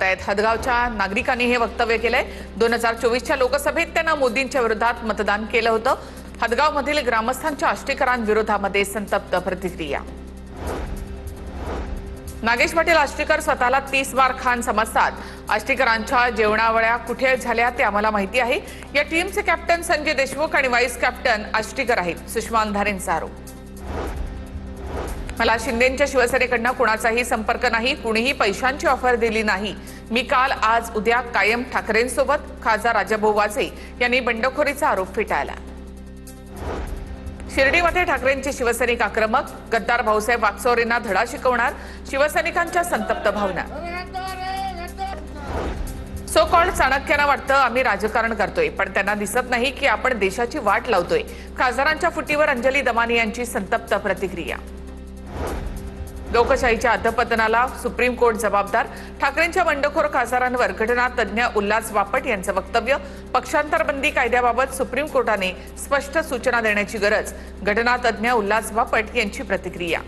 हदगावच्या नागरिकांनी हे वक्तव्य केलंय। 2024च्या लोकसभेत त्यांना मोदींच्या विरोधात मतदान केलं होतं। हदगावमधील ग्रामस्थांच्या आष्टीकरांविरोधामध्ये संतप्त प्रतिक्रिया। नागेश पाटील आष्टीकर स्वतःला 30 बार खान समजतात। आष्टीकरांच्या जेवणावळ्या कुठे झाल्या ते आम्हाला माहिती आहे। या टीमचे कॅप्टन संजय देशमुख आणि व्हाईस कॅप्टन आष्टीकर आहेत, सुषमा अंधारेंचा आरोप। मला शिंदेंच्या शिवसेनेकडनं कुणाचाही संपर्क नाही, कुणीही पैशांची ऑफर दिली नाही। मी काल आज उद्या कायम ठाकरेंसोबत। खासदार राजाभाऊ वाजे यांनी बंडखोरीचा आरोप फेटाळला। शिर्डीमध्ये ठाकरेंचे शिवसैनिक आक्रमक, गद्दार भाऊसाहेब वागचौरेंना धडा शिकवणार, शिवसैनिकांच्या संतप्त भावना। सो कॉल्ड चाणक्यांना वाटतं आम्ही राजकारण करतोय, पण त्यांना दिसत नाही की आपण देशाची वाट लावतोय। खासदारांच्या फुटीवर अंजली दमानी यांची संतप्त प्रतिक्रिया। लोकशाहीच्या अधपतनाला सुप्रीम कोर्ट जबाबदार, ठाकरेंच्या बंडखोर खासदारांवर घटना तज्ञ उल्हास बापट यांचं वक्तव्य। पक्षांतर बंदी कायद्याबाबत सुप्रीम कोर्टाने स्पष्ट सूचना देण्याची गरज, घटना तज्ञ उल्हास बापट यांची प्रतिक्रिया।